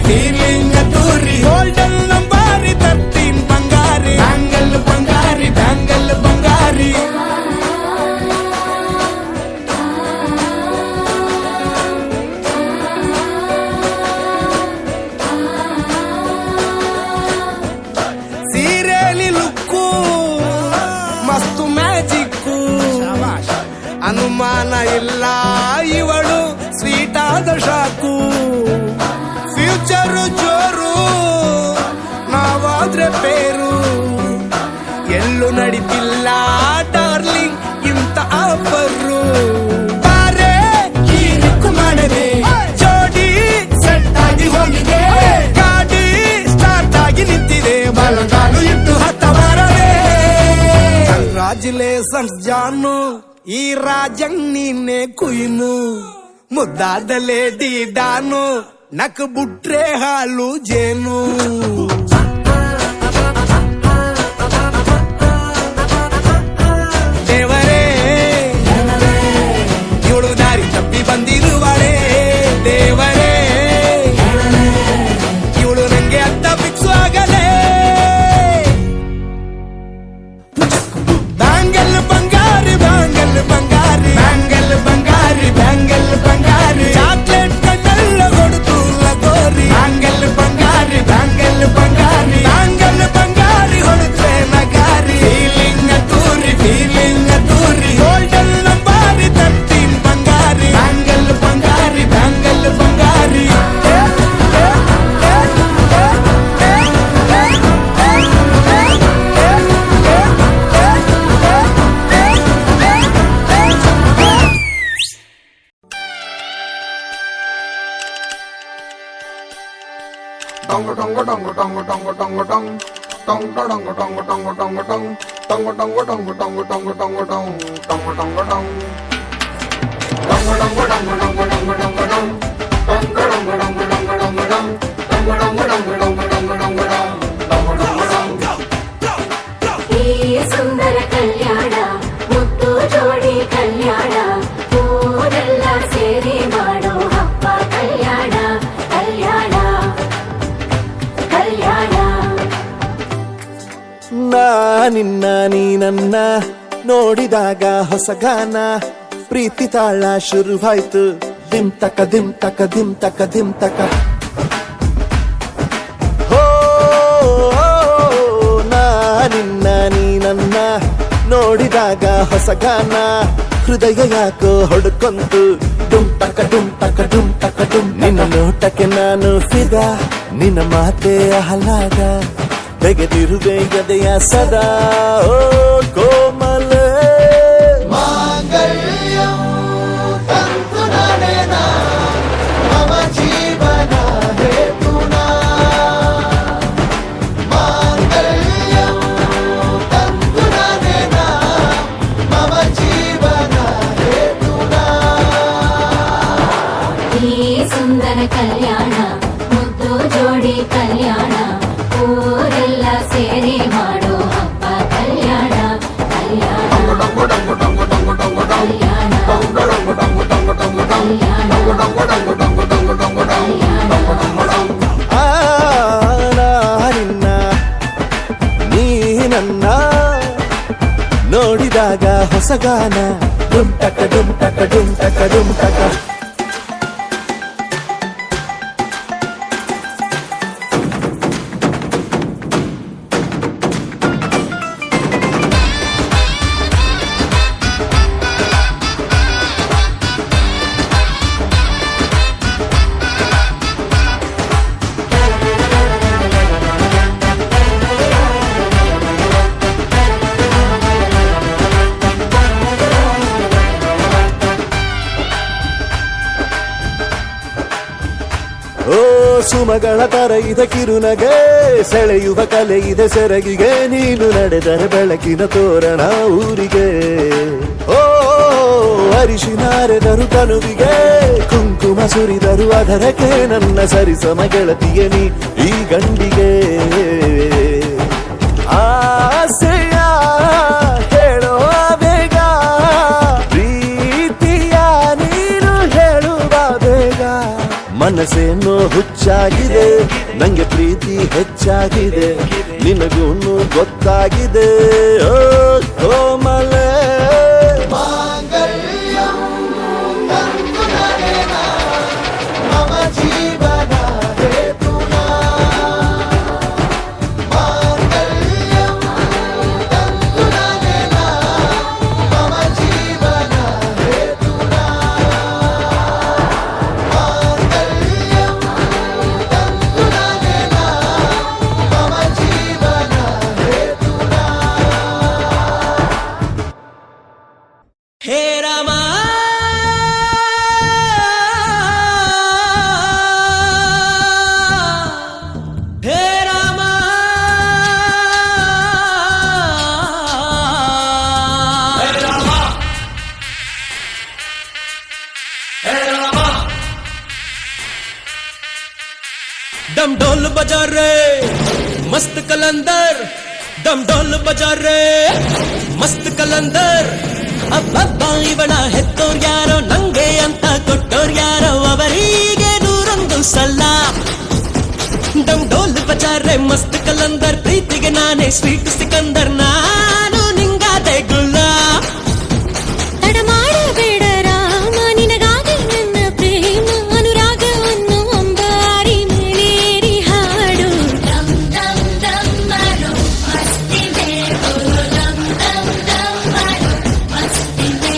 ಫೀಲಿಂಗ್ ಅದ್ದೂರಿ ಗೋಲ್ಡನ್ ನಂಬಾರಿ 13 ಬಂಗಾರಿ. ಬ್ಯಾಂಗಲ್ ಬಂಗಾರಿ ಬ್ಯಾಂಗಲ್ ಬಂಗಾರಿ. ಸೀರೆಲಿ ಲುಕ್ಕು ಮಸ್ತು ಮ್ಯಾಜಿಕ್ಕು, ಅನುಮಾನ ಇಲ್ಲ ಇವಳು ಸ್ವೀಟ್ ಆದ ಶಾಕು. ಫ್ಯೂಚರು ಜೋರು ನಾವಾದ್ರೆ ಪೇರು, ಎಲ್ಲೂ ನಡೀತಿಲ್ಲ ಡಾರ್ಲಿಂಗ್ ಇಂತ ಆಫರು. ಬಾರೆ ಕೀರಿಕ್ಕು ಮಾಡದೆ ಜೋಡಿ ಸೆಟ್ ಆಗಿ ಹೋಗಿದೆ, ಗಾಡಿ ಸ್ಟಾರ್ಟ್ ಆಗಿ ನಿಂತಿದೆ, ಬಲಗಾಲು ಇಟ್ಟು ಹತ್ತ ಬರದೆ. ಕಂಗ್ರಾಚುಲೇಷನ್ಸ್ ಜಾನು, ಈ ರಾಜಂಗ್ ನೀನೆ ಕುಯ್ನು, ಮುದ್ದಾದ ಲೇಡಿ ಡಾನು, ನಕ್ ಬುಟ್ರೆ ಹಾಲು ಜೇನು. ದೇವರೇ ಇವಳು ದಾರಿ ತಪ್ಪಿ ಬಂದಿರುವಳೆ, ದೇವರೇ ಇವಳು ನಂಗೆ ಅಂತ ಫಿಕ್ಸ್ ಆಗಲೇ. ಬ್ಯಾಂಗಲ್ ಬಂಗಾರಿ ಬ್ಯಾಂಗಲ್ ಬಂಗಾರಿ ಬ್ಯಾಂಗಲ್ ಬಂಗಾರಿ ಬ್ಯಾಂಗಲ್ ಬಂಗಾರಿ, ಚಾಕ್ಲೇಟ್ ಕಣ್ಣೆಲ್ಲ ಕೊಡುತ್ತು ಲಗೋರಿ. ಬ್ಯಾಂಗಲ್ ಬಂಗಾರಿ ಬ್ಯಾಂಗಲ್ ಬಂಗಾರಿ ಬ್ಯಾಂಗಲ್ ಬಂಗಾರಿ ಹೊಡುತ್ತೆ ನಗಾರಿ. ಫೀಲಿಂಗ್ ಅದ್ದೂರಿ ಗೋಲ್ಡನ್ ನಂಬಾರಿ 13 ಬಂಗಾರಿ. ಬ್ಯಾಂಗಲ್ ಬಂಗಾರಿ ಬ್ಯಾಂಗಲ್ ಬಂಗಾರಿ. ಈ ಸುಂದರ ಕಲ್ಯಾಣ ಮುದ್ದು ಜೋಡಿ ಕಲ್ಯಾಣ, ಊರೆಲ್ಲ ಸೇರಿ ಮಾಡೋ ಹಬ್ಬ ಕಲ್ಯಾಣ ಕಲ್ಯಾಣ ಕಲ್ಯಾಣ. ನಿನ್ನ ನೀ ನನ್ನ ನೋಡಿದಾಗ ಹೊಸಗಾನ ಪ್ರೀತಿ ತಾಳ ಶುರುವಾಯ್ತು ದಿಮ್ ತಕ ದಿಮ್ ತಕ ದಿಮ್ ತಕ ದಿಮ್ ತಕ ಹೋ ನಾ ನಿನ್ನ ನೀ ನನ್ನ ನೋಡಿದಾಗ ಹೊಸಗಾನ ಹೃದಯ ಯಾಕೋ ಹೊಡ್ಕೊಂತು ಡುಮ್ ತಕ ಡುಮ್ ತಕ ಡುಮ್ ತಕ ಡುಮ್ ನಿನ್ನ ನೋಟಕ್ಕೆ ನಾನು ಫಿದಾ ನಿನ್ನ ಮಾತೆ ಆಹ್ಲಾದ ತೆಗೆದಿರುವೆ ಎದೆಯ ಸದಾ ಓ ಕೋಮಲ ಮಾಂಗಲ್ಯ ತಂತು ನಾನೇನ ಮಮ ಜೀವನ ಹೇತುನ ಮಾಂಗಲ್ಯ ತಂತು ನಾನೇನ ಮಮ ಜೀವನ ಹೇತುನ ಈ ಸುಂದರ ಕಲ್ಯಾಣ ಮುದ್ದು ಜೋಡಿ ಕಲ್ಯಾಣ ಊರೆಲ್ಲ ಸೇರಿ ಮಾಡೋ ಹಬ್ಬ ಕಲ್ಯಾಣ ಕಲ್ಯಾಣ ಕಲ್ಯಾಣ ನಿನ್ನ ನೀ ನನ್ನ ನೋಡಿದಾಗ ಹೊಸಗಾನ ಡುಮ್ ಟಕ ಡುಮ್ ಟಕ ಡುಮ್ ಟಕ ಡುಮ್ ಟಕ ಓ ಸುಮಗಳ ತರ ಇದೆ ಕಿರುನಗೆ ಸೆಳೆಯುವ ಕಲೆ ಇದೆ ಸೆರಗಿಗೆ ನೀನು ನಡೆದರೆ ಬೆಳಕಿನ ತೋರಣ ಊರಿಗೆ ಓ ಅರಿಶಿನಾರೆದರು ತನುವಿಗೆ ಕುಂಕುಮ ಸುರಿದರು ಅದರಕ್ಕೆ ನನ್ನ ಸರಿಸಮ ಗೆಳತಿಯ ನೀ ಈ ಗಂಡಿಗೆ ಆಸೆಯ ಹೇಳೋ ಬೇಗ ಪ್ರೀತಿಯ ನೀನು ಹೇಳುವ ಬೇಗ ಮನಸ್ಸೇನೋ ಹುಚ್ಚಾಗಿದೆ ನಂಗೆ ಪ್ರೀತಿ ಹೆಚ್ಚಾಗಿದೆ ನಿನಗೂನು ಗೊತ್ತಾಗಿದೆ ಓ ಕೋಮಲ ಮಮ ಜೀವನ ಹೇತುನ ಮಾಂಗಲ್ಯಂ ತಂತು ನಾನೇನ ಮಮ ಜೀವನ ಹೇತುನ ಮಾಂಗಲ್ಯಂ ತಂತು ನಾನೇನ ಮಮ ಜೀವನ ಹೇತುನ ಹೇ ರಾಮ ಹೇ ರಾಮ डम ढोल बजा रे मस्त कलंदर डम ढोल बजा रे मस्त कलंदर ಅಬ್ಬಬ್ಬ ಇವಳ ಹೆತ್ತೋರ್ ಯಾರೋ ನಂಗೆ ಅಂತ ಕೊಟ್ಟೋರ್ ಯಾರೋ ಅವರಿಗೆ ನೂರೊಂದು ಸಲ ಡಮ್ ಢೋಲ್ ಬಜಾರೆ ಮಸ್ತ್ ಕಲಂದರ್ ಪ್ರೀತಿಗೆ ನಾನೇ ಸ್ವೀಟ್ ಸಿಕಂದರ್ ನಾನು ನಿಂಗಾದೆ ಗುಲ್ಲ ತಡ ಮಾಡಬೇಡ ರಾಮ ನಿನಗಾಗಿ ನನ್ನ ಪ್ರೇಮ ಅನುರಾಗವನ್ನು ಅಂಬಾರಿ ಮೇಲೇರಿ ಹಾಡು ದಮ್ ದಮ್ ದಮ್ ಮಾರೋ ಮಸ್ತಿದೆ ದಮ್ ದಮ್ ದಮ್ ಮಾರೋ ಮಸ್ತಿದೆ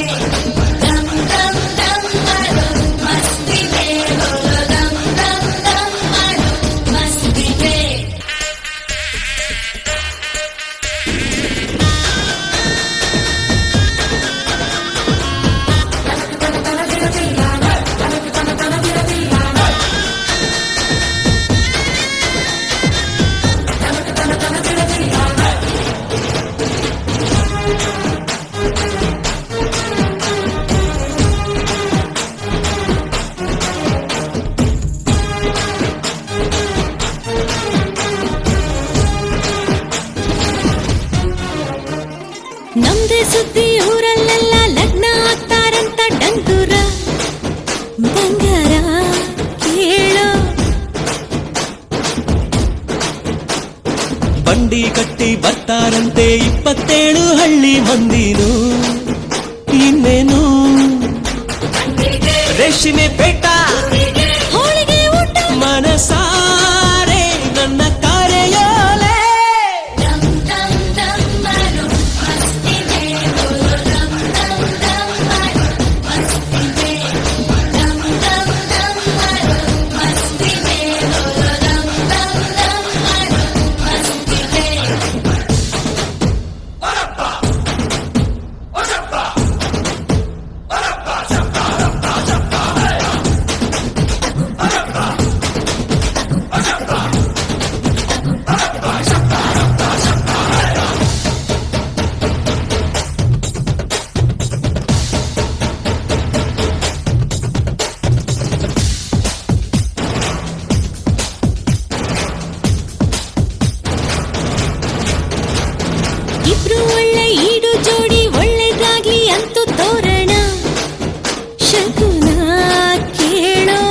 ದಮ್ ದಮ್ ದಮ್ ಮಾರೋ ಮಸ್ತಿದೆ ದಮ್ ದಮ್ ದಮ್ ಮಾರೋ ಮಸ್ತಿದೆ ನಮ್ದೇ ಸುದ್ದಿ ಊರಲ್ಲೆಲ್ಲ ಲಗ್ನ ಆಗ್ತಾರಂತ ಡಂಗೂರ ಬಂಗಾರ ಕೇಳೋ ಬಂಡಿ ಕಟ್ಟಿ ಬರ್ತ ಕಾಯ್ತಾರಂತೆ 27 ಹಳ್ಳಿ ಮಂದಿನು. ಇನ್ನೇನು ರೇಷ್ಮೆ ಪೇಟ ಹೋಳಿಗೆ ಊಟ ಮನಸಾರೆ ನನ್ನ ಕರೆಯೋಲೆ. ಡಂ ಡಂ ಡಂ ಮಾಡು ಮಸ್ತಿದೆ ಡಂ ಡಂ ಡಂ ಮಾಡು ಮಸ್ತಿದೆ ಡಂ ಡಂ ಡಂ ಮಾಡು ಮಸ್ತಿದೆ ಡಂ ಡಂ ಡಂ ಮಾಡು ಮಸ್ತಿದೆ. ಇಬ್ರು ಒಳ್ಳೆ ಈಡು ಜೋಡಿ ಒಳ್ಳೆದಾಗ್ಲಿ ಅಂತೂ ತೋರಣ ಶಕುನ ಕೇಳೋ.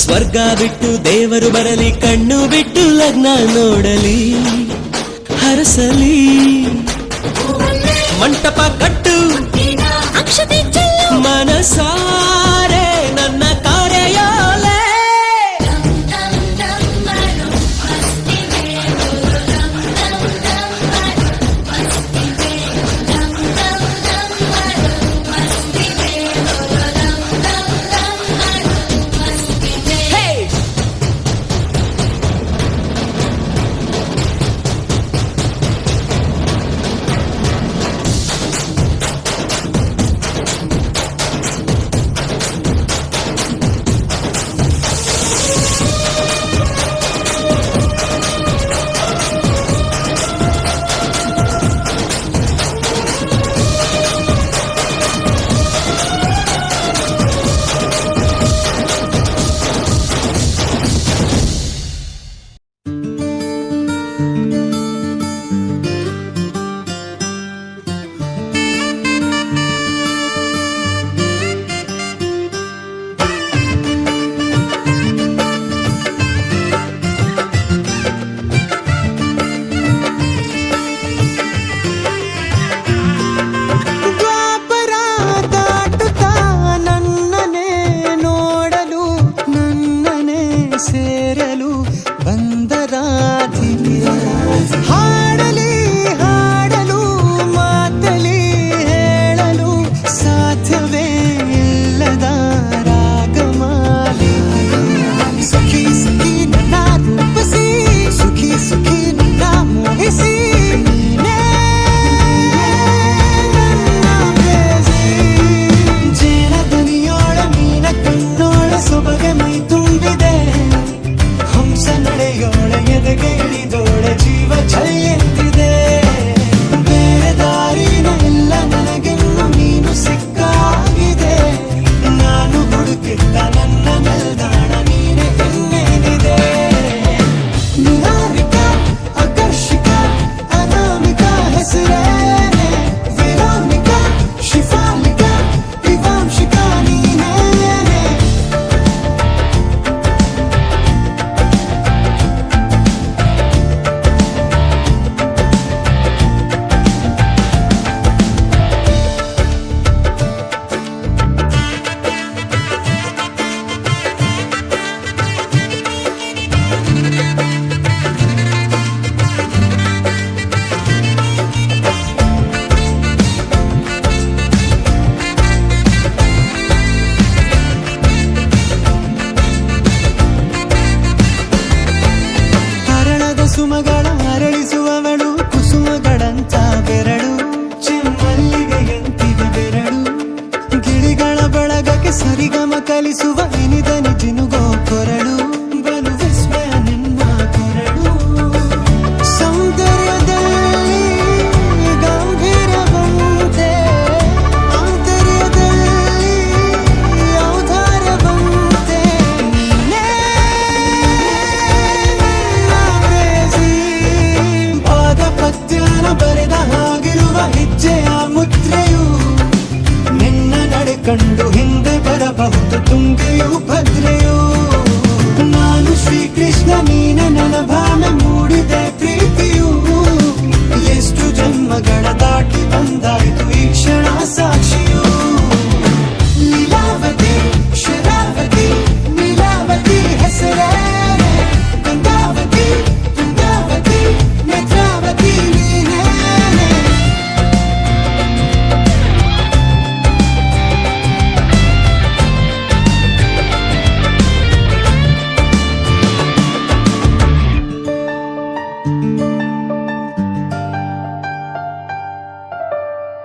ಸ್ವರ್ಗ ಬಿಟ್ಟು ದೇವರು ಬರಲಿ, ಕಣ್ಣು ಬಿಟ್ಟು ಲಗ್ನ ನೋಡಲಿ, ಹರಸಲಿ. ಮಂಟಪ ಕಟ್ಟು ಅಕ್ಷತೆ ಚೆಲ್ಲು ಮನಸಾರೆ ನನ್ನ ಕರೆಯೋಲೆ. ಡಂ ಡಂ ಡಂ ಮಾಡು ಮಸ್ತಿದೆ ಡಂ ಡಂ ಡಂ ಮಾಡು ಮಸ್ತಿದೆ ಡಂ ಡಂ ಡಂ ಮಾಡು ಮಸ್ತಿದೆ ಡಂ ಡಂ ಡಂ ಮಾಡು ಮಸ್ತಿದೆ. ದ್ವಾಪರ ದಾಟುತ್ತಾ ನನ್ನನೆ ನೋಡಲು ನನ್ನನೆ ಸೇರಲು ಬಂದರಾಧಿಕೆ. ಹಾಡಲಿ ಹಾಡಲು ಮಾತಲಿ ಹೇಳಲು ಸಾಧ್ಯವೇ ಇಲ್ಲದ ರಾಗಮಾಲಿಕೆ. ಸುಖಿ ಸುಖಿ ನನ್ನ ರೂಪಿಸಿ ಸುಖಿ ಸುಖಿ ನನ್ನ ಮೋಹಿಸಿ ನೀನೇ ಜೇನದನಿಯೋಳ ಮೀನ ಕಣ್ಣೋಳ ಸೊಬಗೆ ಮೈ ತುಂಬಿದೆ. ಹಂಸ ನಡೆಯೋಳ ಎದೆಗೆ ಇಳಿದೋಳ ಜೀವ ಚಲಿಯಂತಿದೆ. ಬೇರೆ ದಾರಿನ ಇಲ್ಲ ನನಗೆನ್ನು ನೀನು ಸಿಕ್ಕಾಗಿದೆ. ನಾನು ಹುಡುಕಿದ್ದ ನನ್ನ ನಿಲ್ದಾಣ ನೀನೆ ಇನ್ನೇನಿದೆ. ನಿಹಾರಿಕ ಆಕರ್ಷಿಕ ಅನಾಮಿಕ ಹೆಸರೇನೆ ವೆರೋನಿಕ ಶಿಫಾಲಿಕ ವಿವಾಂಶಿಕ ನೀನೇನೆ. ಹರಣದ ಸುಮಗಳ ಅರಳಿಸುವವಳ